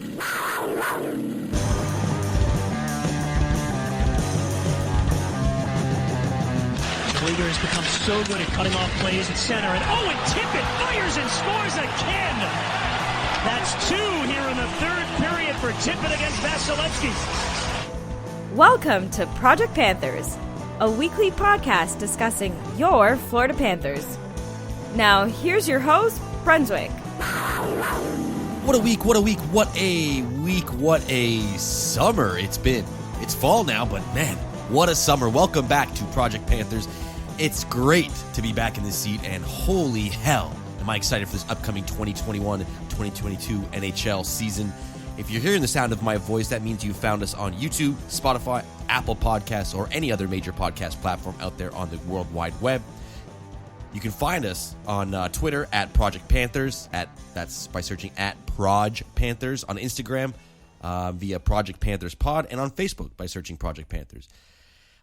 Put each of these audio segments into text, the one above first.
Leader has become so good at cutting off plays at center, and Owen Tippett fires and scores again. That's two here in the third period for Tippett against Vasilevsky. Welcome to Project Panthers, a weekly podcast discussing your Florida Panthers. Now, here's your host, Brunswick. What a week, what a week, what a week, what a summer it's been. It's fall now, but man, what a summer. Welcome back to Project Panthers. It's great to be back in this seat, and holy hell, am I excited for this upcoming 2021-2022 NHL season. If you're hearing the sound of my voice, that means you found us on YouTube, Spotify, Apple Podcasts, or any other major podcast platform out there on the World Wide Web. You can find us on Twitter at Project Panthers, that's by searching at Proj Panthers, on Instagram via Project Panthers Pod, and on Facebook by searching Project Panthers.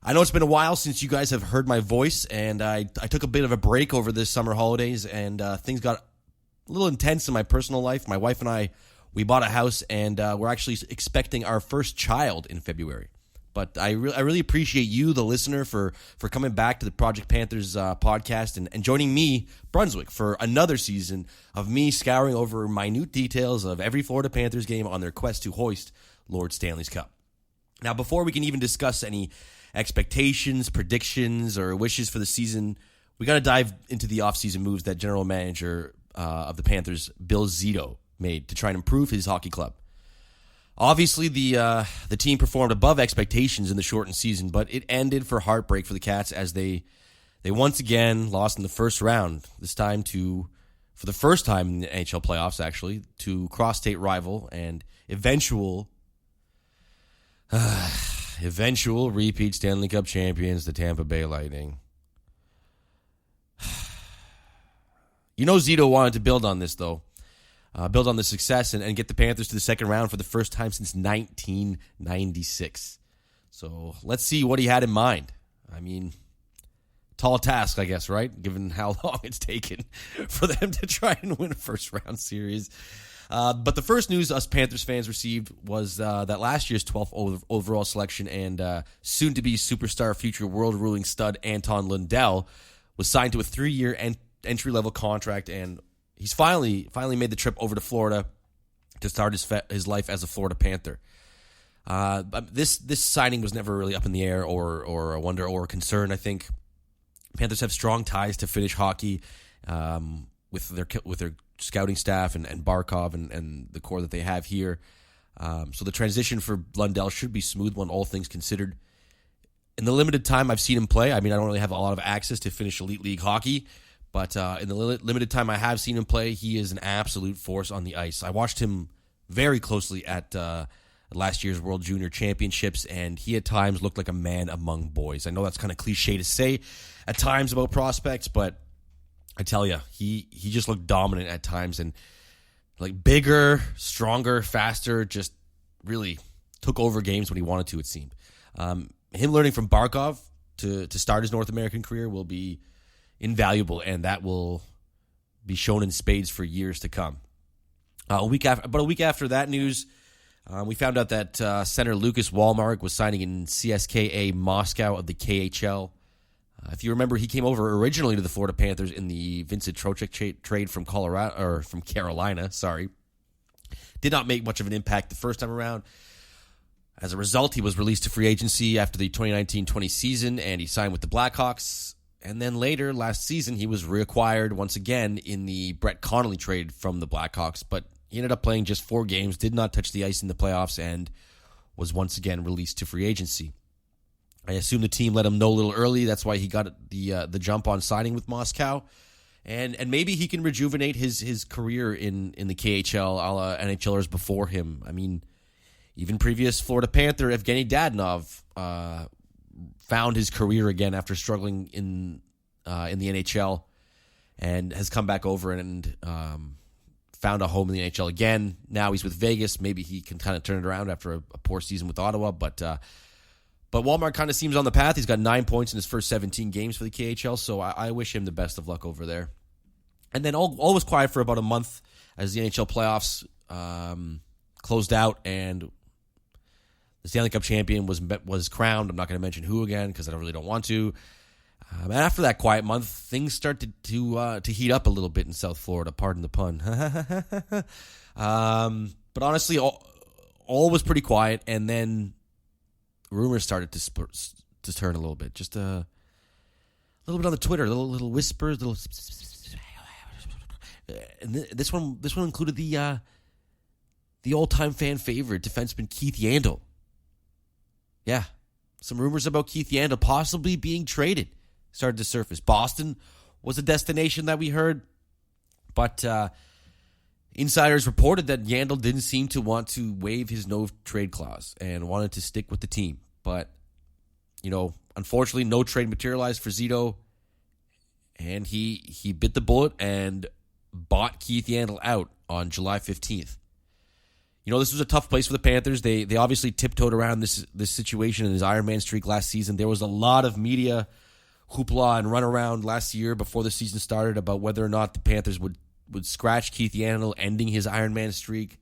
I know it's been a while since you guys have heard my voice, and I took a bit of a break over this summer holidays, and things got a little intense in my personal life. My wife and I, we bought a house, and we're actually expecting our first child in February. But I really appreciate you, the listener, for coming back to the Project Panthers podcast and joining me, Brunswick, for another season of me scouring over minute details of every Florida Panthers game on their quest to hoist Lord Stanley's Cup. Now, before we can even discuss any expectations, predictions, or wishes for the season, we got to dive into the offseason moves that general manager of the Panthers, Bill Zito, made to try and improve his hockey club. Obviously, the team performed above expectations in the shortened season, but it ended for heartbreak for the Cats as they once again lost in the first round, this time for the first time in the NHL playoffs, actually, to cross-state rival and eventual repeat Stanley Cup champions, the Tampa Bay Lightning. You know Zito wanted to build on this, though. Build on the success and get the Panthers to the second round for the first time since 1996. So let's see what he had in mind. I mean, tall task, I guess, right? Given how long it's taken for them to try and win a first-round series. But the first news us Panthers fans received was that last year's 12th overall selection and soon-to-be superstar future world-ruling stud Anton Lundell was signed to a 3-year entry-level contract, and he's finally made the trip over to Florida to start his life as a Florida Panther. This signing was never really up in the air or a wonder or a concern. I think Panthers have strong ties to Finnish hockey with their scouting staff and Barkov and the core that they have here. So the transition for Lundell should be smooth when all things considered. In the limited time I've seen him play, I mean, I don't really have a lot of access to Finnish Elite League hockey, but in the limited time I have seen him play, he is an absolute force on the ice. I watched him very closely at last year's World Junior Championships, and he at times looked like a man among boys. I know that's kind of cliche to say at times about prospects, but I tell you, he just looked dominant at times and like bigger, stronger, faster, just really took over games when he wanted to, it seemed. Him learning from Barkov to start his North American career will be invaluable, and that will be shown in spades for years to come. About a week after that news, we found out that center Lucas Wallmark was signing in CSKA Moscow of the KHL. If you remember, he came over originally to the Florida Panthers in the Vincent Trocheck trade from Carolina. Did not make much of an impact the first time around. As a result, he was released to free agency after the 2019-20 season, and he signed with the Blackhawks. And then later, last season, he was reacquired once again in the Brett Connolly trade from the Blackhawks, but he ended up playing just 4 games, did not touch the ice in the playoffs, and was once again released to free agency. I assume the team let him know a little early. That's why he got the jump on signing with Moscow. And maybe he can rejuvenate his career in the KHL, a la NHLers before him. I mean, even previous Florida Panther Evgeny Dadonov found his career again after struggling in the NHL and has come back over and found a home in the NHL again. Now he's with Vegas. Maybe he can kind of turn it around after a poor season with Ottawa, but Walmart kind of seems on the path. He's got 9 points in his first 17 games for the KHL, so I wish him the best of luck over there. And then all was quiet for about a month as the NHL playoffs closed out, and the Stanley Cup champion was crowned. I'm not going to mention who again because I really don't want to. And after that quiet month, things started to heat up a little bit in South Florida. Pardon the pun. But honestly, all was pretty quiet, and then rumors started to turn a little bit. Just a little bit on the Twitter, little whispers, and this one included the all-time fan favorite defenseman Keith Yandle. Yeah, some rumors about Keith Yandle possibly being traded started to surface. Boston was a destination that we heard, but insiders reported that Yandle didn't seem to want to waive his no-trade clause and wanted to stick with the team. But, unfortunately, no trade materialized for Zito, and he bit the bullet and bought Keith Yandle out on July 15th. This was a tough place for the Panthers. They obviously tiptoed around this situation in his Ironman streak last season. There was a lot of media hoopla and runaround last year before the season started about whether or not the Panthers would scratch Keith Yandle, ending his Ironman streak.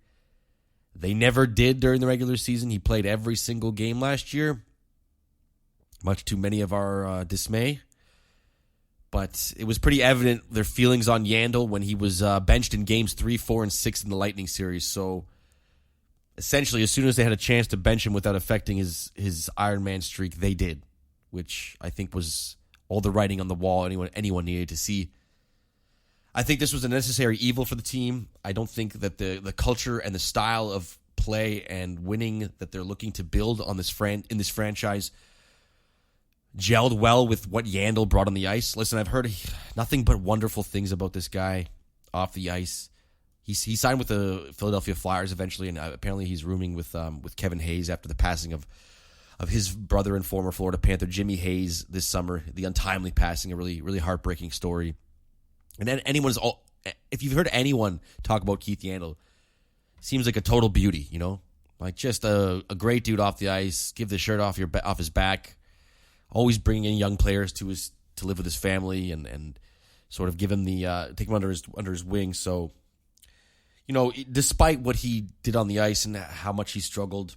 They never did during the regular season. He played every single game last year, much to many of our dismay. But it was pretty evident their feelings on Yandle when he was benched in games 3, 4, and 6 in the Lightning series. So essentially, as soon as they had a chance to bench him without affecting his Ironman streak, they did, which I think was all the writing on the wall anyone needed to see. I think this was a necessary evil for the team. I don't think that the culture and the style of play and winning that they're looking to build on this in this franchise gelled well with what Yandle brought on the ice. Listen, I've heard nothing but wonderful things about this guy off the ice. He signed with the Philadelphia Flyers eventually, and apparently he's rooming with Kevin Hayes after the passing of his brother and former Florida Panther Jimmy Hayes this summer. The untimely passing, a really, really heartbreaking story. And then if you've heard anyone talk about Keith Yandle, seems like a total beauty, like just a great dude off the ice, give the shirt off his back, always bringing in young players to live with his family and sort of give him take him under his wing. So, despite what he did on the ice and how much he struggled,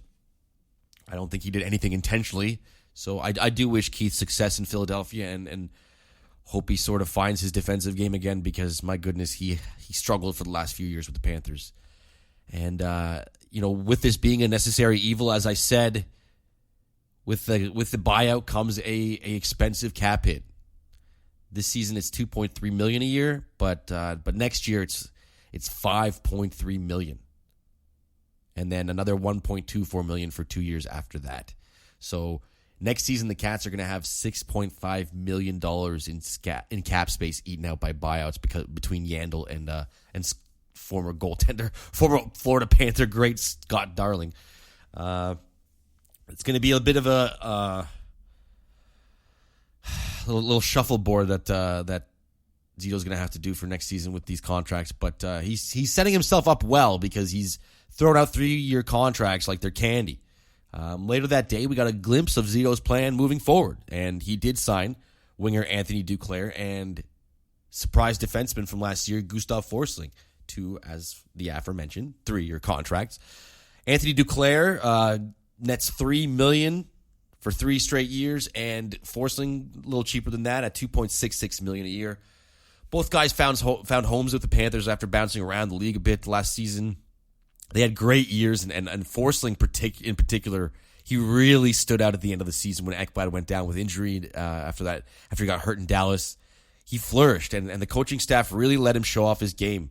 I don't think he did anything intentionally. So I do wish Keith success in Philadelphia and hope he sort of finds his defensive game again, because my goodness, he struggled for the last few years with the Panthers. And with this being a necessary evil, as I said, with the buyout comes a expensive cap hit. This season it's $2.3 million a year, but next year it's $5.3 million, and then another $1.24 million for 2 years after that. So next season, the Cats are going to have $6.5 million in cap space eaten out by buyouts between Yandle and former Florida Panther great Scott Darling. It's going to be a bit of a little shuffleboard that Zito's going to have to do for next season with these contracts, but he's setting himself up well because he's throwing out 3-year contracts like they're candy. Later that day, we got a glimpse of Zito's plan moving forward, and he did sign winger Anthony Duclair and surprise defenseman from last year, Gustav Forsling, to, as the aforementioned, 3-year contracts. Anthony Duclair nets $3 million for 3 straight years, and Forsling a little cheaper than that at $2.66 million a year. Both guys found homes with the Panthers after bouncing around the league a bit last season. They had great years, and Forsling in particular, he really stood out at the end of the season when Ekblad went down with injury after he got hurt in Dallas. He flourished, and the coaching staff really let him show off his game.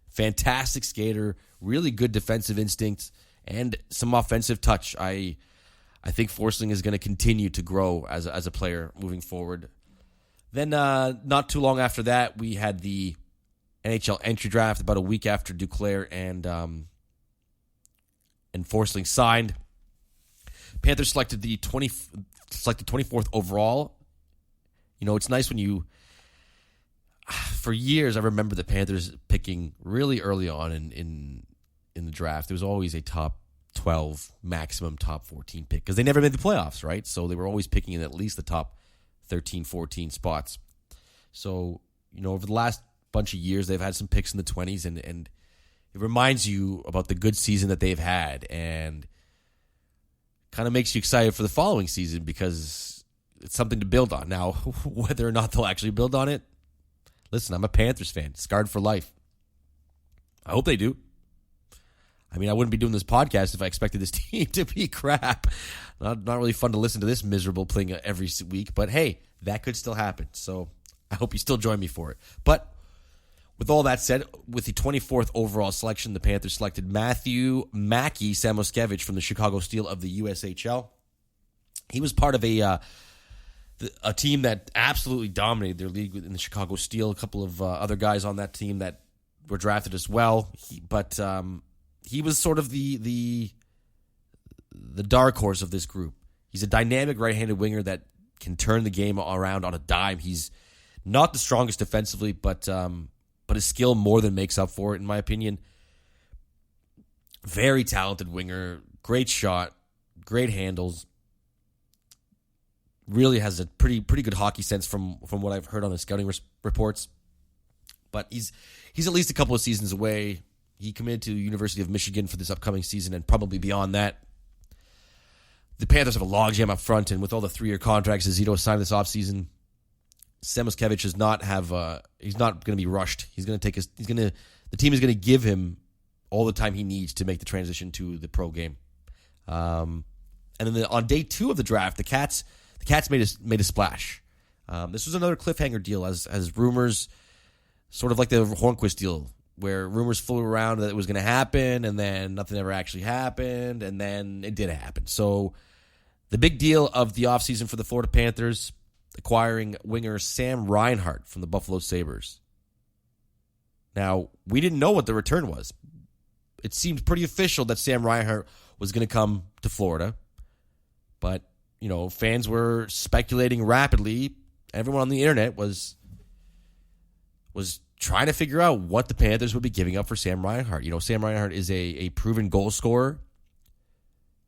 Fantastic skater, really good defensive instincts, and some offensive touch. I think Forsling is going to continue to grow as a player moving forward. Then not too long after that, we had the NHL Entry Draft about a week after Duclair and Forsling signed. Panthers selected 24th overall. It's nice when for years I remember the Panthers picking really early on in the draft. There was always a top 12, maximum top 14 pick because they never made the playoffs, right? So they were always picking in at least the top 13, 14 spots. So, over the last bunch of years, they've had some picks in the 20s, and it reminds you about the good season that they've had and kind of makes you excited for the following season because it's something to build on. Now, whether or not they'll actually build on it, listen, I'm a Panthers fan, scarred for life. I hope they do. I mean, I wouldn't be doing this podcast if I expected this team to be crap. Not really fun to listen to this miserable thing every week, but hey, that could still happen. So I hope you still join me for it. But with all that said, with the 24th overall selection, the Panthers selected Matthew Mackey Samoskevich from the Chicago Steel of the USHL. He was part of a team that absolutely dominated their league in the Chicago Steel. A couple of other guys on that team that were drafted as well, but he was sort of the dark horse of this group. He's a dynamic right-handed winger that can turn the game around on a dime. He's not the strongest defensively, but his skill more than makes up for it, in my opinion. Very talented winger, great shot, great handles. Really has a pretty good hockey sense from what I've heard on the scouting reports. But he's at least a couple of seasons away. He committed to the University of Michigan for this upcoming season and probably beyond that. The Panthers have a logjam up front, and with all the 3-year contracts that Zito signed this offseason, Samoskevich does not have. He's not going to be rushed. The team is going to give him all the time he needs to make the transition to the pro game. And then on day 2 of the draft, the Cats made a splash. This was another cliffhanger deal, as rumors, sort of like the Hornquist deal, where rumors flew around that it was going to happen, and then nothing ever actually happened, and then it did happen. So the big deal of the offseason for the Florida Panthers, acquiring winger Sam Reinhart from the Buffalo Sabres. Now, we didn't know what the return was. It seemed pretty official that Sam Reinhart was going to come to Florida, but fans were speculating rapidly. Everyone on the internet was trying to figure out what the Panthers would be giving up for Sam Reinhart. Sam Reinhart is a proven goal scorer.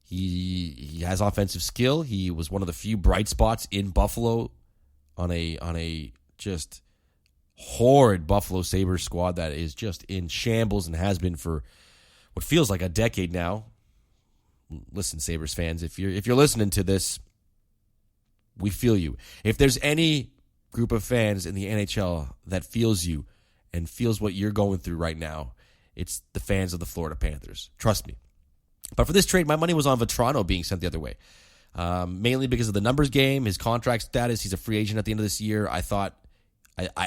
He has offensive skill. He was one of the few bright spots in Buffalo on a just horrid Buffalo Sabres squad that is just in shambles and has been for what feels like a decade now. Listen, Sabres fans, if you're listening to this, we feel you. If there's any group of fans in the NHL that feels you and feels what you're going through right now, it's the fans of the Florida Panthers. Trust me. But for this trade, my money was on Vetrano being sent the other way. Mainly because of the numbers game, his contract status. He's a free agent at the end of this year. I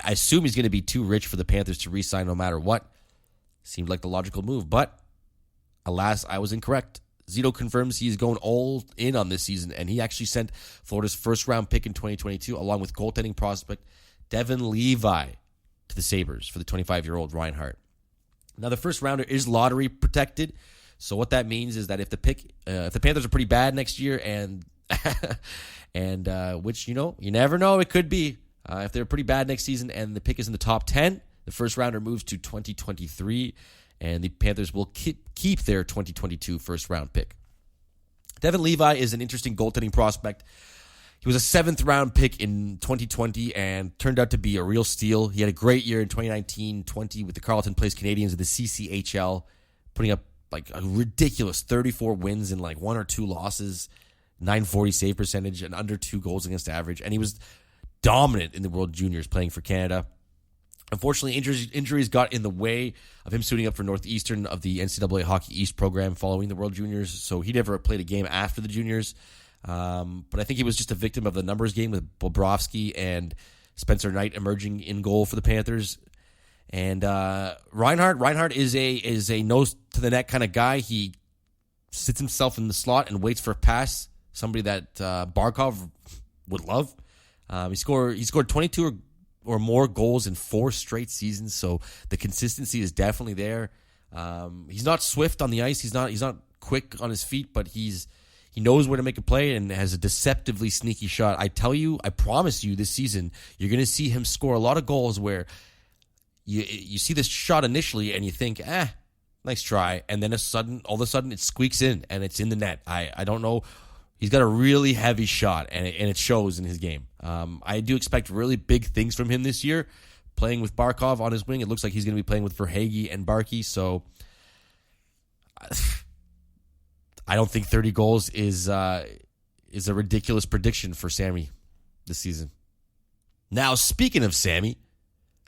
assume he's going to be too rich for the Panthers to re-sign no matter what. Seemed like the logical move. But alas, I was incorrect. Zito confirms he's going all in on this season, and he actually sent Florida's first-round pick in 2022, along with goaltending prospect Devin Levi, to the Sabres for the 25-year-old Reinhart. Now, the first-rounder is lottery protected, so what that means is that if the Panthers are pretty bad next year, and which you never know, it could be if they're pretty bad next season, and the pick is in the top 10, the first-rounder moves to 2023. And the Panthers will keep their 2022 first-round pick. Devin Levi is an interesting goaltending prospect. He was a 7th-round pick in 2020 and turned out to be a real steal. He had a great year in 2019-20 with the Carlton Place Canadiens of the CCHL, putting up like a ridiculous 34 wins and like 1 or 2 losses, .940 save percentage, and under 2 goals against average. And he was dominant in the World Juniors playing for Canada. Unfortunately, injuries got in the way of him suiting up for Northeastern of the NCAA Hockey East program following the World Juniors, so he never played a game after the Juniors. But I think he was just a victim of the numbers game with Bobrovsky and Spencer Knight emerging in goal for the Panthers. And Reinhart is a nose to the net kind of guy. He sits himself in the slot and waits for a pass, somebody that Barkov would love. He scored 22 or more goals in 4 straight seasons, so the consistency is definitely there. He's not swift on the ice. He's not quick on his feet, but he knows where to make a play and has a deceptively sneaky shot. I promise you, this season you're going to see him score a lot of goals where you see this shot initially and you think, nice try, and then all of a sudden it squeaks in and it's in the net. I don't know. He's got a really heavy shot, and it shows in his game. I do expect really big things from him this year, playing with Barkov on his wing. It looks like he's going to be playing with Verhaeghe and Barkey. So I don't think 30 goals is a ridiculous prediction for Sammy this season. Now, speaking of Sammy,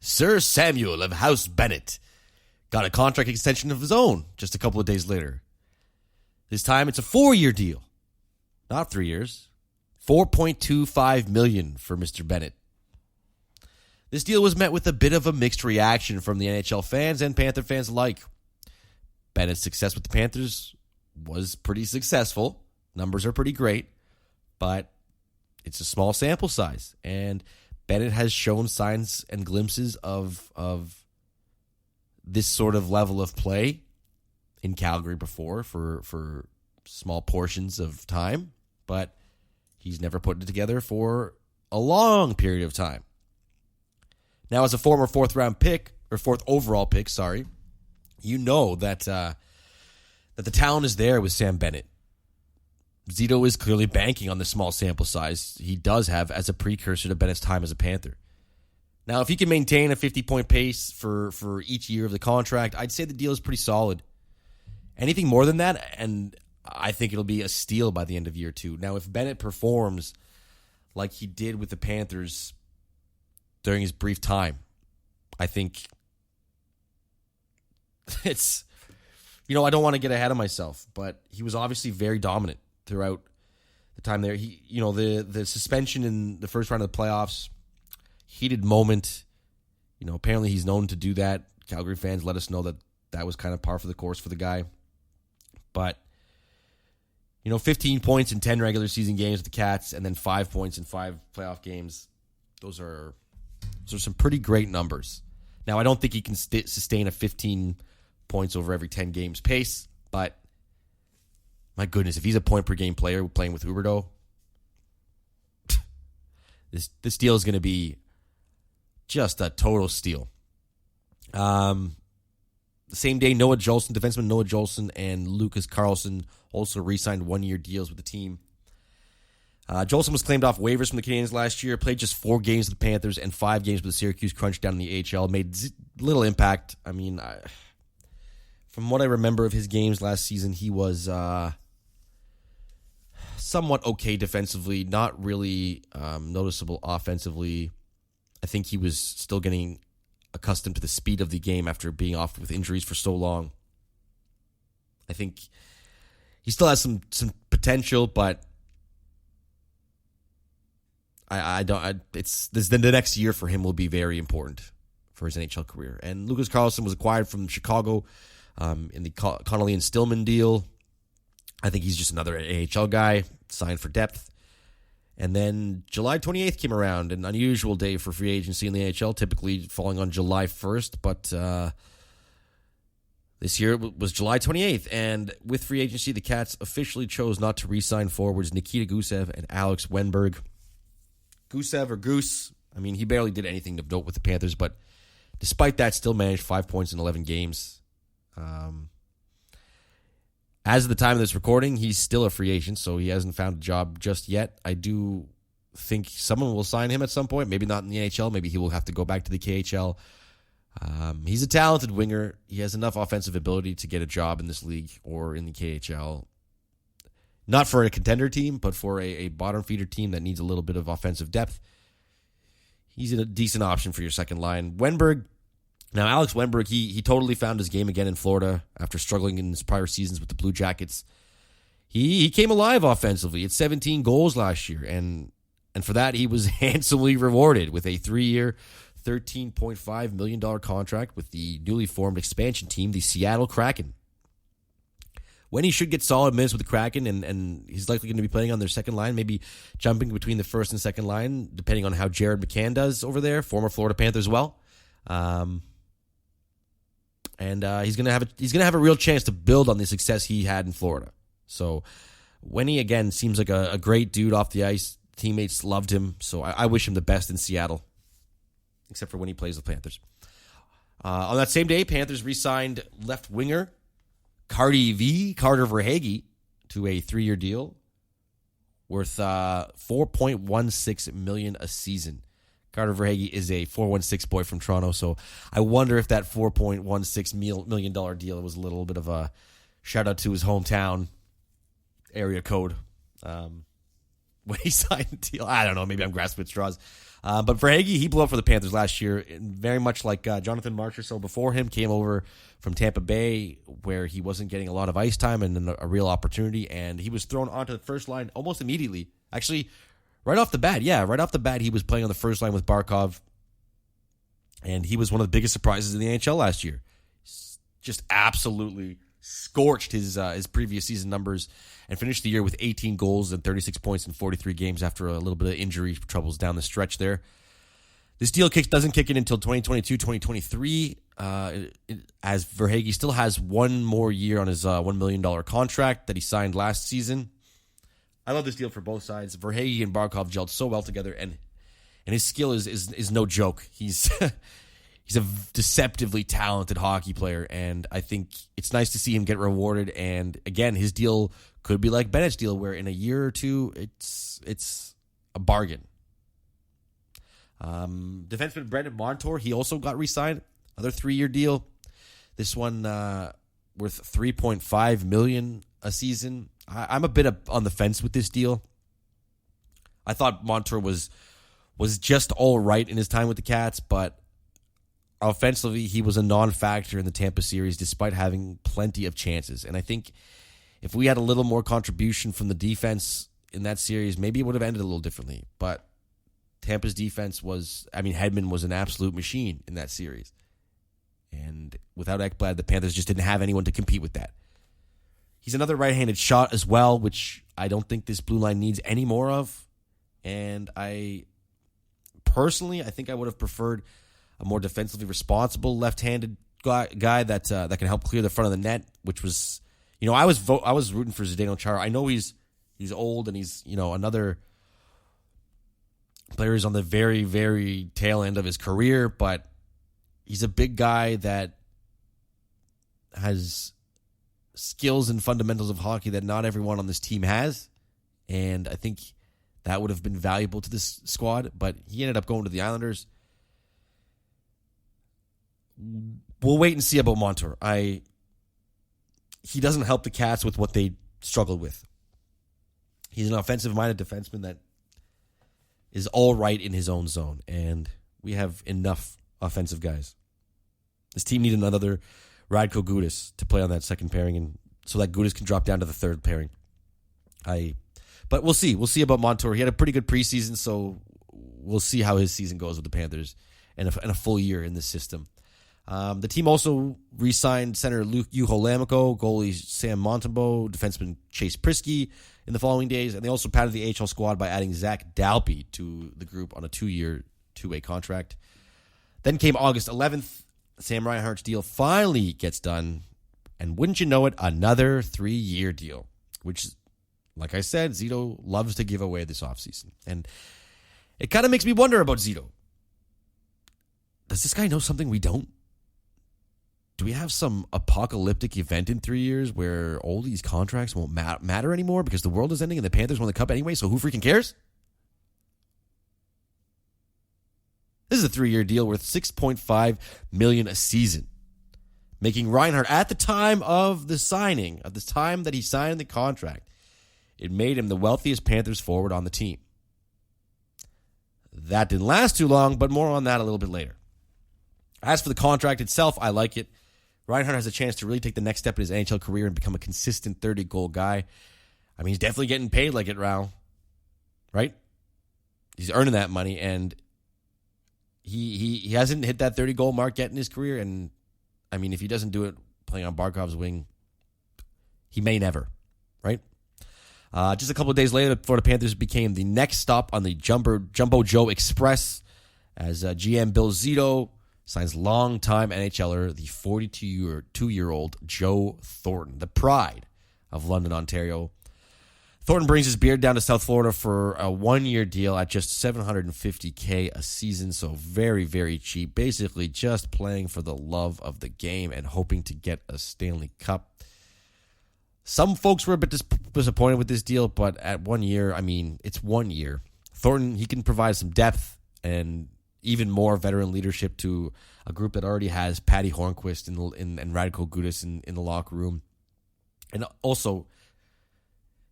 Sir Samuel of House Bennett got a contract extension of his own just a couple of days later. This time, it's a 4-year deal, not 3 years. $4.25 million for Mr. Bennett. This deal was met with a bit of a mixed reaction from the NHL fans and Panther fans alike. Bennett's success with the Panthers was pretty successful. Numbers are pretty great, but it's a small sample size, and Bennett has shown signs and glimpses of this sort of level of play in Calgary before for small portions of time, but he's never put it together for a long period of time. Now, as a former fourth overall pick, you know that the talent is there with Sam Bennett. Zito is clearly banking on the small sample size he does have as a precursor to Bennett's time as a Panther. Now, if he can maintain a 50-point pace for each year of the contract, I'd say the deal is pretty solid. Anything more than that, and I think it'll be a steal by the end of year 2. Now, if Bennett performs like he did with the Panthers during his brief time, I think it's, I don't want to get ahead of myself, but he was obviously very dominant throughout the time there. He, the suspension in the first round of the playoffs, heated moment. Apparently he's known to do that. Calgary fans let us know that was kind of par for the course for the guy. But 15 points in 10 regular season games with the Cats, and then 5 points in 5 playoff games. Those are some pretty great numbers. Now, I don't think he can sustain a 15 points over every 10 games pace, but my goodness, if he's a point per game player playing with Huberdeau, this deal is going to be just a total steal. The same day, defenseman Noah Jolson and Lucas Carlson also re-signed 1-year deals with the team. Jolson was claimed off waivers from the Canadiens last year, played just 4 games with the Panthers and 5 games with the Syracuse Crunch down in the AHL, made little impact. I mean, from what I remember of his games last season, he was somewhat okay defensively, not really noticeable offensively. I think he was still getting accustomed to the speed of the game after being off with injuries for so long. I think he still has some potential, but the next year for him will be very important for his NHL career. And Lucas Carlson was acquired from Chicago in the Connolly and Stillman deal. I think he's just another AHL guy, signed for depth. And then July 28th came around, an unusual day for free agency in the AHL, typically falling on July 1st, but this year it was July 28th. And with free agency, the Cats officially chose not to re-sign forwards Nikita Gusev and Alex Wenberg. Gusev, or Goose, he barely did anything of note with the Panthers, but despite that, still managed 5 points in 11 games. As of the time of this recording, he's still a free agent, so he hasn't found a job just yet. I do think someone will sign him at some point. Maybe not in the NHL. Maybe he will have to go back to the KHL. He's a talented winger. He has enough offensive ability to get a job in this league or in the KHL. Not for a contender team, but for a bottom feeder team that needs a little bit of offensive depth. He's a decent option for your second line. Wenberg. Now, Alex Wenberg, he totally found his game again in Florida after struggling in his prior seasons with the Blue Jackets. He came alive offensively. He had 17 goals last year, and for that, he was handsomely rewarded with a 3-year, $13.5 million contract with the newly formed expansion team, the Seattle Kraken. When he should get solid minutes with the Kraken, and he's likely going to be playing on their second line, maybe jumping between the first and second line, depending on how Jared McCann does over there, former Florida Panther as well. He's gonna have a real chance to build on the success he had in Florida. So Wenny, again, seems like a great dude off the ice. Teammates loved him, so I wish him the best in Seattle, except for when he plays with Panthers. On that same day, Panthers re-signed left winger Carter Verhaeghe to a 3-year deal worth $4.16 million a season. Carter Verhaeghe is a 416 boy from Toronto, so I wonder if that $4.16 million deal was a little bit of a shout out to his hometown area code when he signed the deal. I don't know. Maybe I'm grasping at straws. But Verhaeghe, he blew up for the Panthers last year, and very much like Jonathan Marchessault so before him, came over from Tampa Bay where he wasn't getting a lot of ice time and a real opportunity, and he was thrown onto the first line almost immediately. Actually, right off the bat, he was playing on the first line with Barkov, and he was one of the biggest surprises in the NHL last year. Just absolutely scorched his previous season numbers and finished the year with 18 goals and 36 points in 43 games after a little bit of injury troubles down the stretch there. This deal doesn't kick in until 2022-2023, as Verhaeghe still has one more year on his $1 million contract that he signed last season. I love this deal for both sides. Verhaeghe and Barkov gelled so well together, and his skill is no joke. He's a deceptively talented hockey player, and I think it's nice to see him get rewarded. And again, his deal could be like Bennett's deal, where in a year or two, it's a bargain. Defenseman Brendan Montour, he also got re-signed, another 3-year deal. This one worth $3.5 million a season. I'm a bit on the fence with this deal. I thought Montour was just all right in his time with the Cats, but offensively, he was a non-factor in the Tampa series despite having plenty of chances. And I think if we had a little more contribution from the defense in that series, maybe it would have ended a little differently. But Tampa's defense Hedman was an absolute machine in that series. And without Ekblad, the Panthers just didn't have anyone to compete with that. He's another right-handed shot as well, which I don't think this blue line needs any more of. And I think I would have preferred a more defensively responsible left-handed guy that can help clear the front of the net, which was, I was rooting for Zdeno Chara. I know he's old and he's, another player who's on the very, very tail end of his career, but he's a big guy that has skills and fundamentals of hockey that not everyone on this team has, and I think that would have been valuable to this squad, but he ended up going to the Islanders. We'll wait and see about Montour. He doesn't help the Cats with what they struggled with. He's an offensive-minded defenseman that is all right in his own zone, and we have enough offensive guys. This team needed another Radko Gudas to play on that second pairing, and so that Gudas can drop down to the third pairing. But we'll see. We'll see about Montour. He had a pretty good preseason, so we'll see how his season goes with the Panthers and a full year in this system. The team also re-signed center Luke Juho-Lammikko, goalie Sam Montembeault, defenseman Chase Prisky in the following days, and they also padded the AHL squad by adding Zach Dalpe to the group on a 2-year, two-way contract. Then came August 11th. Sam Reinhart's deal finally gets done, and wouldn't you know it, another 3-year deal, which, like I said, Zito loves to give away this offseason. And it kind of makes me wonder about Zito. Does this guy know something we don't? Do we have some apocalyptic event in 3 years where all these contracts won't matter anymore because the world is ending and the Panthers won the cup anyway, so who freaking cares? This is a 3-year deal worth $6.5 million a season, making Reinhart, at the time of the signing, at the time that he signed the contract, it made him the wealthiest Panthers forward on the team. That didn't last too long, but more on that a little bit later. As for the contract itself, I like it. Reinhart has a chance to really take the next step in his NHL career and become a consistent 30-goal guy. I mean, he's definitely getting paid like it, Rao. Right? He's earning that money, and he hasn't hit that 30-goal mark yet in his career. And, I mean, if he doesn't do it playing on Barkov's wing, he may never. Right? Just a couple of days later, the Florida Panthers became the next stop on the Jumbo Joe Express as GM Bill Zito signs longtime NHLer, the 42-year-old Joe Thornton, the pride of London, Ontario. Thornton brings his beard down to South Florida for a 1-year deal at just $750K a season, so very, very cheap. Basically just playing for the love of the game and hoping to get a Stanley Cup. Some folks were a bit disappointed with this deal, but at 1 year, I mean, it's 1 year. Thornton, he can provide some depth and even more veteran leadership to a group that already has Patty Hornquist and Radko Gudas in the locker room. And also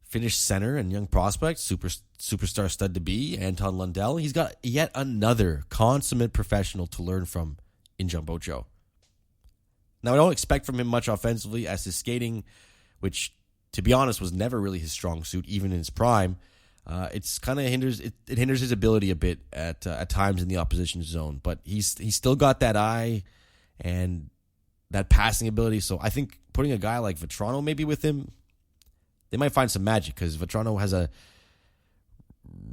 Finnish center and young prospect, superstar stud to be, Anton Lundell. He's got yet another consummate professional to learn from in Jumbo Joe. Now, I don't expect from him much offensively, as his skating, which, to be honest, was never really his strong suit, even in his prime. It's kind of hinders his ability a bit at times in the opposition zone. But he's still got that eye and that passing ability. So I think putting a guy like Vetrano maybe with him, they might find some magic, because Vetrano has a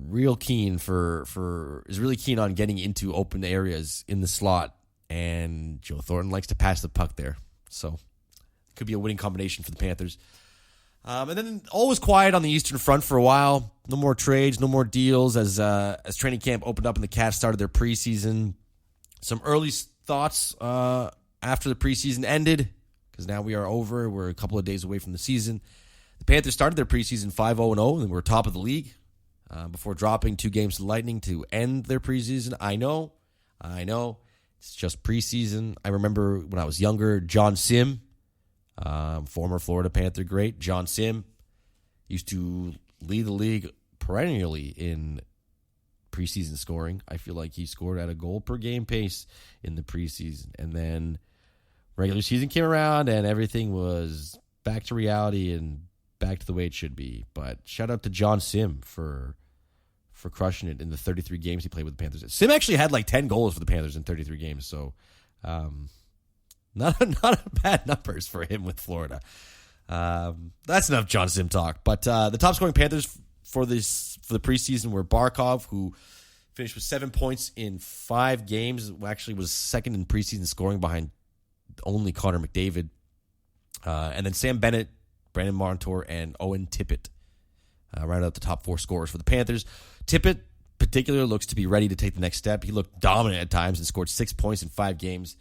real keen is really keen on getting into open areas in the slot, and Joe Thornton likes to pass the puck there. So it could be a winning combination for the Panthers. And then all was quiet on the Eastern Front for a while. No more trades, no more deals as training camp opened up and the Cats started their preseason. Some early thoughts after the preseason ended, because now we are over. We're a couple of days away from the season. The Panthers started their preseason 5-0-0, and were top of the league before dropping 2 games to the Lightning to end their preseason. I know. It's just preseason. I remember when I was younger, John Sim, former Florida Panther great, John Sim, used to lead the league perennially in preseason scoring. I feel like he scored at a goal per game pace in the preseason. And then regular season came around and everything was back to reality and back to the way it should be. But shout out to John Sim for crushing it in the 33 games he played with the Panthers. Sim actually had like 10 goals for the Panthers in 33 games, so not a bad numbers for him with Florida. That's enough John Sim talk. But the top scoring Panthers for the preseason were Barkov, who finished with 7 points in 5 games. Actually was second in preseason scoring behind only Connor McDavid. And then Sam Bennett, Brandon Montour, and Owen Tippett rounded out the top 4 scorers for the Panthers. Tippett, particularly, looks to be ready to take the next step. He looked dominant at times and scored 6 points in 5 games.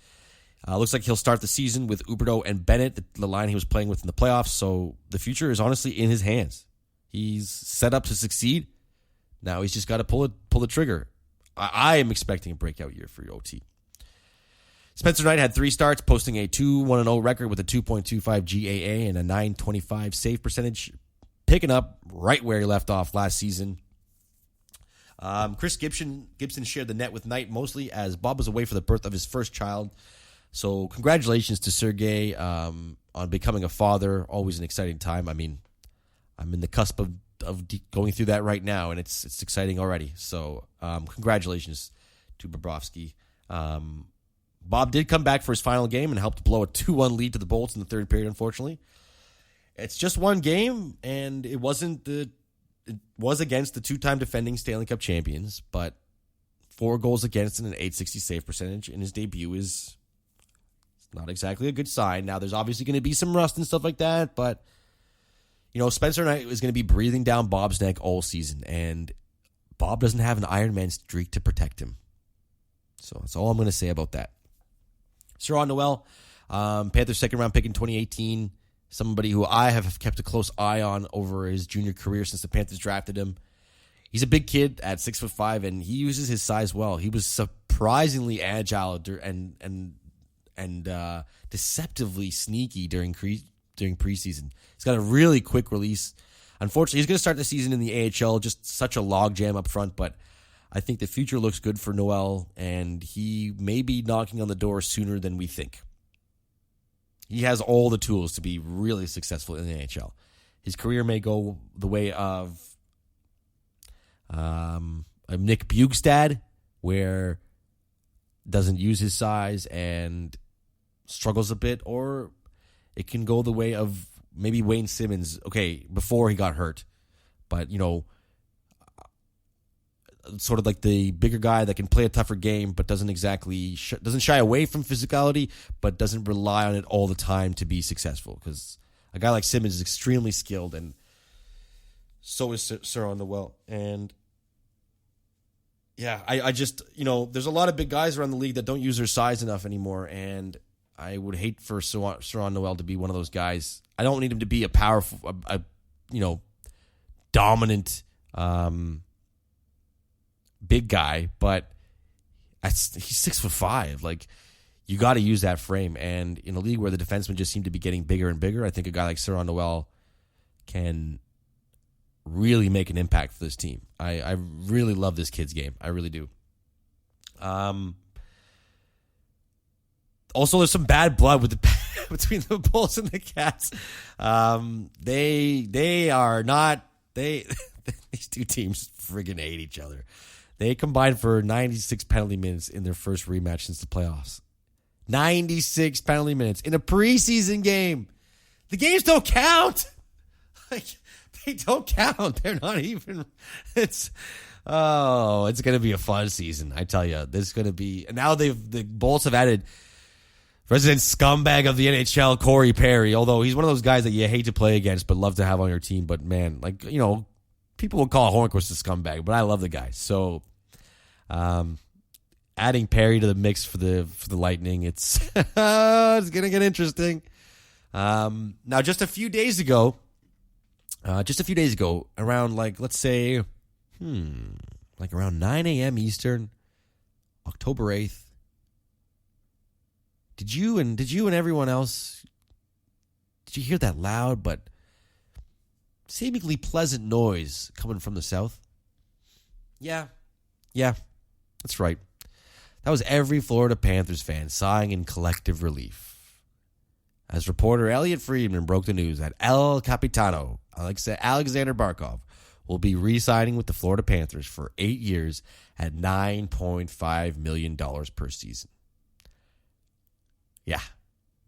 Looks like he'll start the season with Huberdeau and Bennett, the line he was playing with in the playoffs. So the future is honestly in his hands. He's set up to succeed. Now he's just got to pull the trigger. I am expecting a breakout year for OT. Spencer Knight had 3 starts, posting a 2-1-0 record with a 2.25 GAA and a 925 save percentage, picking up right where he left off last season. Chris Gibson shared the net with Knight mostly as Bob was away for the birth of his first child. So congratulations to Sergei on becoming a father. Always an exciting time. I mean, I'm in the cusp of going through that right now, and it's exciting already. So congratulations to Bobrovsky. Bob did come back for his final game and helped blow a 2-1 lead to the Bolts in the third period, unfortunately. It's just one game, and it was against the 2-time defending Stanley Cup champions, but 4 goals against and an .860 save percentage in his debut is not exactly a good sign. Now, there's obviously going to be some rust and stuff like that, but Spencer Knight is going to be breathing down Bob's neck all season, and Bob doesn't have an Iron Man streak to protect him. So that's all I'm going to say about that. Anton Lundell, Panthers second-round pick in 2018, somebody who I have kept a close eye on over his junior career since the Panthers drafted him. He's a big kid at 6'5", and he uses his size well. He was surprisingly agile and deceptively sneaky during preseason. He's got a really quick release. Unfortunately, he's going to start the season in the AHL, just such a logjam up front, but I think the future looks good for Noel, and he may be knocking on the door sooner than we think. He has all the tools to be really successful in the NHL. His career may go the way of Nick Bjugstad, where doesn't use his size and struggles a bit, or it can go the way of maybe Wayne Simmons, before he got hurt. But, sort of like the bigger guy that can play a tougher game, but doesn't exactly doesn't shy away from physicality, but doesn't rely on it all the time to be successful. Because a guy like Simmons is extremely skilled, and so is Sir on the well. And yeah, I just there's a lot of big guys around the league that don't use their size enough anymore, and I would hate for Saron Noel to be one of those guys. I don't need him to be a powerful, dominant. Big guy, but He's 6'5". Like, you got to use that frame. And in a league where the defensemen just seem to be getting bigger and bigger, I think a guy like Anton Lundell can really make an impact for this team. I really love this kid's game. I really do. Also, there's some bad blood with between the Bulls and the Cats. They are not. These two teams friggin' hate each other. They combined for 96 penalty minutes in their first rematch since the playoffs. 96 penalty minutes in a preseason game. The games don't count. Like, they don't count. They're not even. It's going to be a fun season. I tell you, this is going to be. Now the Bulls have added resident scumbag of the NHL, Corey Perry. Although he's one of those guys that you hate to play against, but love to have on your team. But man, like, you know, people will call Hornquist a scumbag, but I love the guy. So, adding Perry to the mix for the Lightning, it's it's gonna get interesting. Now, just a few days ago, around like, let's say, like around 9 a.m. Eastern, October 8th. Did you and everyone else? Did you hear that loud but seemingly pleasant noise coming from the south? Yeah, that's right. That was every Florida Panthers fan sighing in collective relief as reporter Elliot Friedman broke the news that El Capitano, Alexander Barkov, will be re-signing with the Florida Panthers for 8 years at $9.5 million per season. Yeah.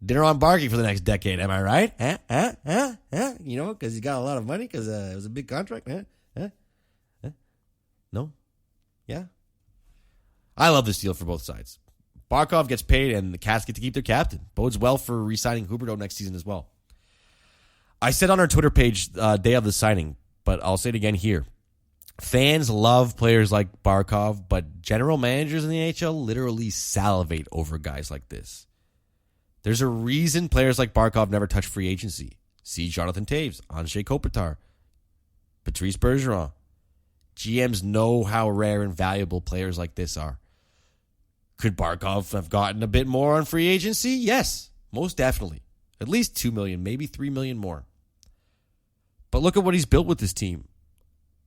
Dinner on Barky for the next decade, am I right? You know, because he's got a lot of money, because it was a big contract. No? Yeah? I love this deal for both sides. Barkov gets paid, and the Cats get to keep their captain. Bodes well for re-signing Huberdeau next season as well. I said on our Twitter page day of the signing, but I'll say it again here. Fans love players like Barkov, but general managers in the NHL literally salivate over guys like this. There's a reason players like Barkov never touch free agency. See Jonathan Toews, Anze Kopitar, Patrice Bergeron. GMs know how rare and valuable players like this are. Could Barkov have gotten a bit more on free agency? Yes, most definitely. At least $2 million, maybe $3 million more. But look at what he's built with this team.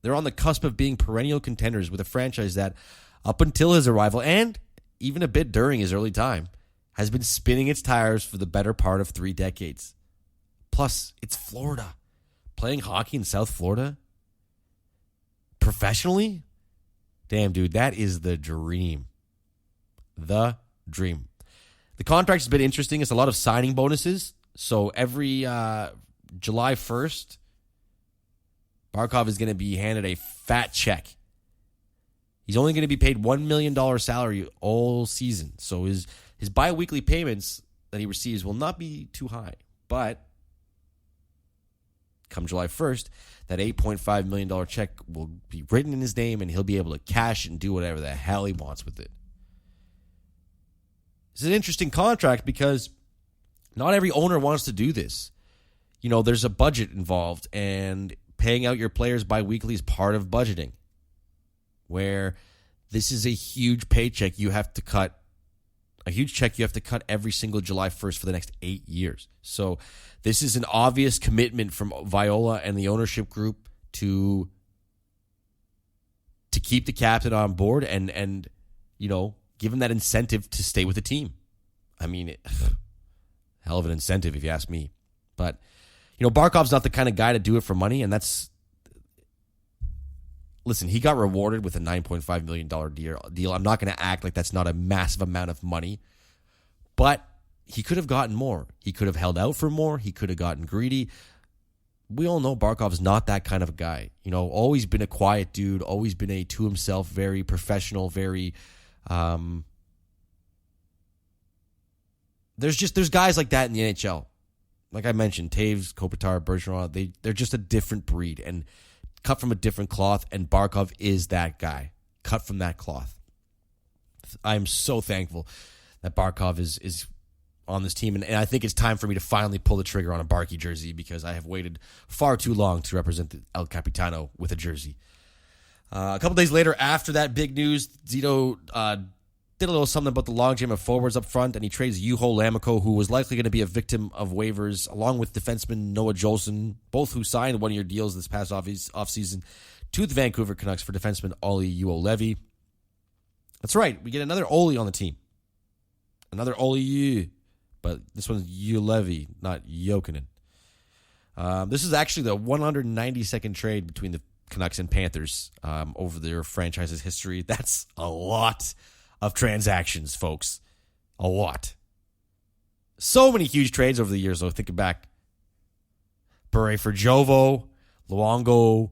They're on the cusp of being perennial contenders with a franchise that, up until his arrival and even a bit during his early time, has been spinning its tires for the better part of 3 decades. Plus, it's Florida. Playing hockey in South Florida professionally? Damn, dude, that is the dream. The dream. The contract has been interesting. It's a lot of signing bonuses. So every July 1st, Barkov is going to be handed a fat check. He's only going to be paid $1 million salary all season. So his bi-weekly payments that he receives will not be too high. But come July 1st, that $8.5 million check will be written in his name, and he'll be able to cash and do whatever the hell he wants with it. It's an interesting contract because not every owner wants to do this. You know, there's a budget involved, and paying out your players bi-weekly is part of budgeting, where this is a huge paycheck you have to cut. A huge check you have to cut every single July 1st for the next 8 years. So this is an obvious commitment from Viola and the ownership group to keep the captain on board and you know, give him that incentive to stay with the team. I mean, hell of an incentive if you ask me. But, you know, Barkov's not the kind of guy to do it for money, and that's... Listen, he got rewarded with a $9.5 million deal. I'm not going to act like that's not a massive amount of money, but he could have gotten more. He could have held out for more. He could have gotten greedy. We all know Barkov's not that kind of a guy. You know, always been a quiet dude, always been a to himself, very professional, very... There's guys like that in the NHL. Like I mentioned, Toews, Kopitar, Bergeron, they're just a different breed and cut from a different cloth, and Barkov is that guy, cut from that cloth. I'm so thankful that Barkov is on this team, and I think it's time for me to finally pull the trigger on a Barky jersey because I have waited far too long to represent the El Capitano with a jersey. A couple days later, after that big news, Zito did a little something about the logjam of forwards up front, and he trades Nhl Entry, who was likely going to be a victim of waivers, along with defenseman Noah Jolson, both who signed one-year deals this past offseason to the Vancouver Canucks for defenseman Olli Juolevi. That's right, we get another Olli on the team. Another Olli, but this one's Juolevi, not Jokinen. This is actually the 192nd trade between the Canucks and Panthers over their franchise's history. That's a lot of transactions, folks. A lot. So many huge trades over the years, though. Thinking back. Bure for Jovo, Luongo,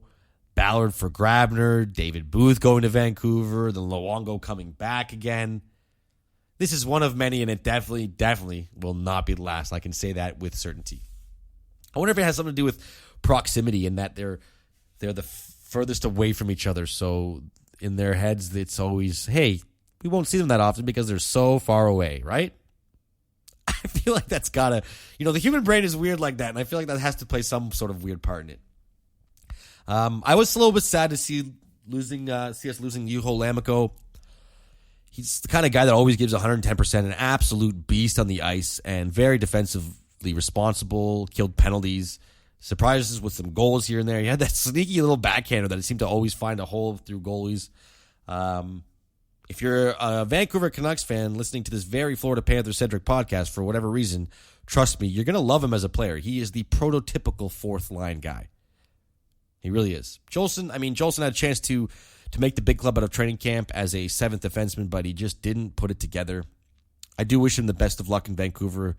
Ballard for Grabner, David Booth going to Vancouver, then Luongo coming back again. This is one of many, and it definitely will not be the last. I can say that with certainty. I wonder if it has something to do with proximity and that they're the furthest away from each other. So in their heads, it's always, hey, we won't see them that often because they're so far away, right? I feel like that's gotta, the human brain is weird like that, and I feel like that has to play some sort of weird part in it. I was a little bit sad to see us losing Nhl Entry. He's the kind of guy that always gives 110%, an absolute beast on the ice, and very defensively responsible, killed penalties, surprises with some goals here and there. He had that sneaky little backhander that seemed to always find a hole through goalies. If you're a Vancouver Canucks fan listening to this very Florida Panthers-centric podcast for whatever reason, trust me, you're going to love him as a player. He is the prototypical fourth-line guy. He really is. Jolson had a chance to make the big club out of training camp as a seventh defenseman, but he just didn't put it together. I do wish him the best of luck in Vancouver.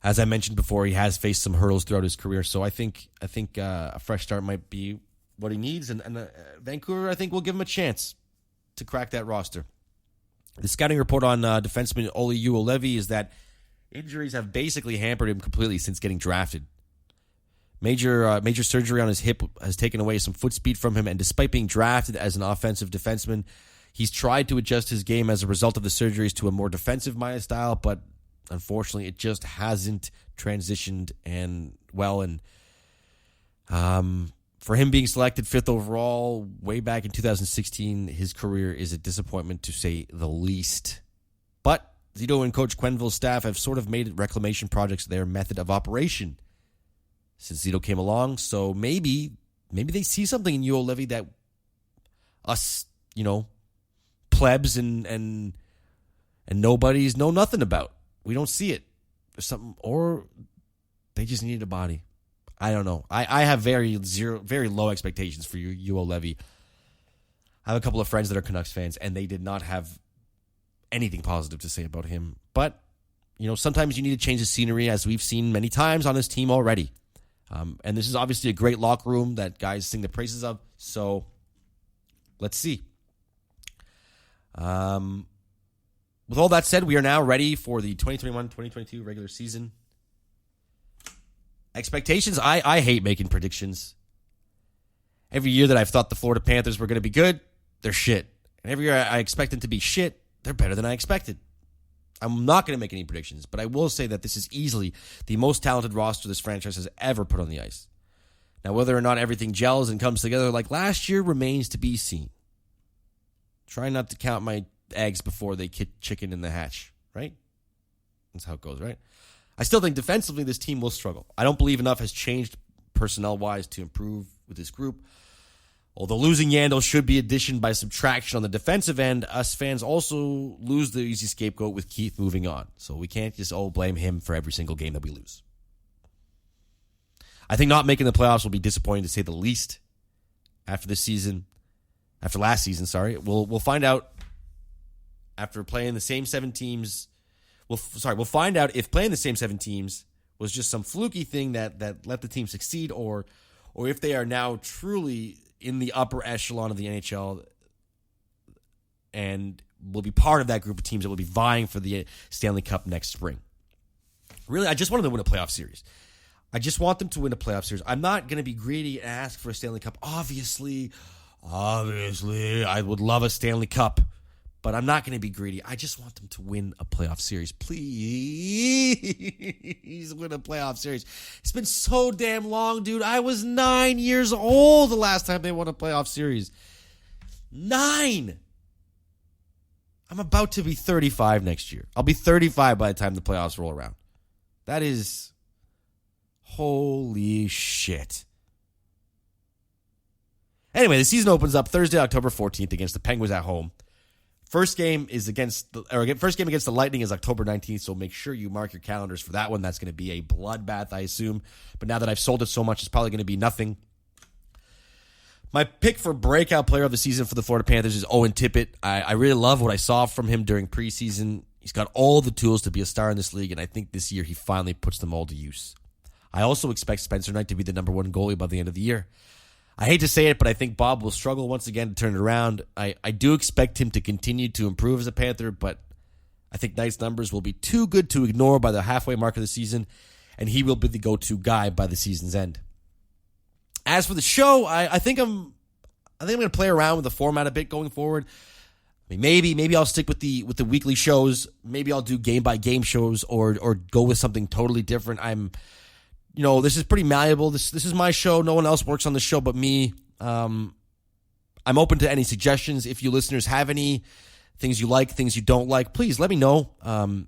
As I mentioned before, he has faced some hurdles throughout his career, so I think a fresh start might be what he needs, and Vancouver, I think, will give him a chance to crack that roster. The scouting report on defenseman Olli Juolevi is that injuries have basically hampered him completely since getting drafted. Major surgery on his hip has taken away some foot speed from him, and despite being drafted as an offensive defenseman, he's tried to adjust his game as a result of the surgeries to a more defensive-minded style, but unfortunately it just hasn't transitioned well. For him being selected 5th overall way back in 2016, his career is a disappointment to say the least. But Zito and Coach Quenneville's staff have sort of made reclamation projects their method of operation since Zito came along. So maybe they see something in Juolevi that us, plebs and nobodies know nothing about. We don't see it. There's something, or they just needed a body. I don't know. I have very low expectations for Juolevi. I have a couple of friends that are Canucks fans, and they did not have anything positive to say about him. But, sometimes you need to change the scenery, as we've seen many times on this team already. And this is obviously a great locker room that guys sing the praises of. So, let's see. With all that said, we are now ready for the 2021-2022 regular season. Expectations, I hate making predictions. Every year that I've thought the Florida Panthers were going to be good, they're shit. And every year I expect them to be shit, they're better than I expected. I'm not going to make any predictions, but I will say that this is easily the most talented roster this franchise has ever put on the ice. Now, whether or not everything gels and comes together like last year remains to be seen. Try not to count my eggs before they kick chicken in the hatch, right? That's how it goes, right? I still think defensively this team will struggle. I don't believe enough has changed personnel-wise to improve with this group. Although losing Yandle should be addition by subtraction on the defensive end, us fans also lose the easy scapegoat with Keith moving on. So we can't just blame him for every single game that we lose. I think not making the playoffs will be disappointing to say the least after last season. We'll find out after playing the same 7 teams. We'll find out if playing the same 7 teams was just some fluky thing that let the team succeed, or if they are now truly in the upper echelon of the NHL and will be part of that group of teams that will be vying for the Stanley Cup next spring. Really, I just want them to win a playoff series. I just want them to win a playoff series. I'm not going to be greedy and ask for a Stanley Cup. Obviously, I would love a Stanley Cup. But I'm not going to be greedy. I just want them to win a playoff series. Please win a playoff series. It's been so damn long, dude. I was 9 years old the last time they won a playoff series. 9! I'm about to be 35 next year. I'll be 35 by the time the playoffs roll around. That is holy shit. Anyway, the season opens up Thursday, October 14th against the Penguins at home. First game against the Lightning is October 19th, so make sure you mark your calendars for that one. That's going to be a bloodbath, I assume. But now that I've sold it so much, it's probably going to be nothing. My pick for breakout player of the season for the Florida Panthers is Owen Tippett. I really love what I saw from him during preseason. He's got all the tools to be a star in this league, and I think this year he finally puts them all to use. I also expect Spencer Knight to be the number one goalie by the end of the year. I hate to say it, but I think Bob will struggle once again to turn it around. I do expect him to continue to improve as a Panther, but I think Knight's numbers will be too good to ignore by the halfway mark of the season, and he will be the go-to guy by the season's end. As for the show, I think I'm going to play around with the format a bit going forward. I mean, maybe I'll stick with the weekly shows. Maybe I'll do game by game shows or go with something totally different. This is pretty malleable. This is my show. No one else works on the show but me. I'm open to any suggestions. If you listeners have any things you like, things you don't like, please let me know. I'm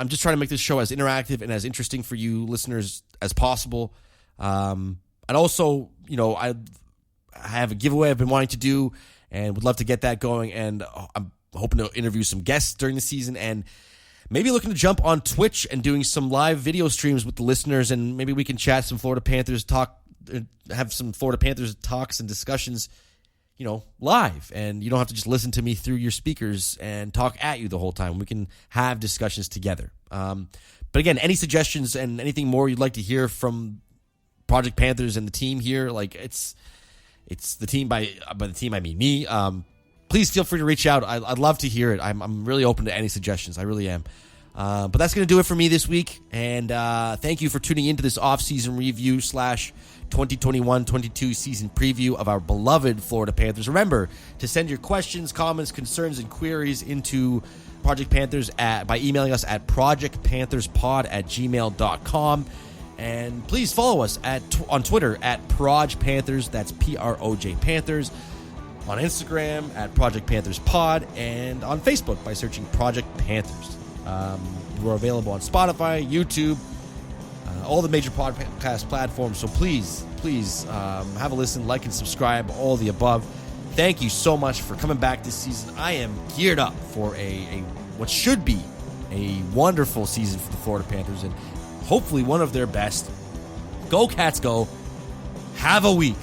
just trying to make this show as interactive and as interesting for you listeners as possible. And also, I have a giveaway I've been wanting to do and would love to get that going. And I'm hoping to interview some guests during the season and maybe looking to jump on Twitch and doing some live video streams with the listeners, and maybe we can chat some Florida Panthers have some Florida Panthers talks and discussions, live. And you don't have to just listen to me through your speakers and talk at you the whole time. We can have discussions together. But again, any suggestions and anything more you'd like to hear from Project Panthers and the team here, like it's the team by the team I mean me. Please feel free to reach out. I'd love to hear it. I'm really open to any suggestions. I really am. But that's going to do it for me this week. And thank you for tuning into this off-season review / 2021-22 season preview of our beloved Florida Panthers. Remember to send your questions, comments, concerns, and queries into Project Panthers by emailing us at projectpantherspod@gmail.com. And please follow us on Twitter at ProjPanthers. That's PROJ Panthers. On Instagram at Project Panthers Pod, and on Facebook by searching Project Panthers. We're available on Spotify, YouTube, all the major podcast platforms. So please have a listen, like and subscribe, all the above. Thank you so much for coming back this season. I am geared up for what should be a wonderful season for the Florida Panthers, and hopefully one of their best. Go Cats, go! Have a week.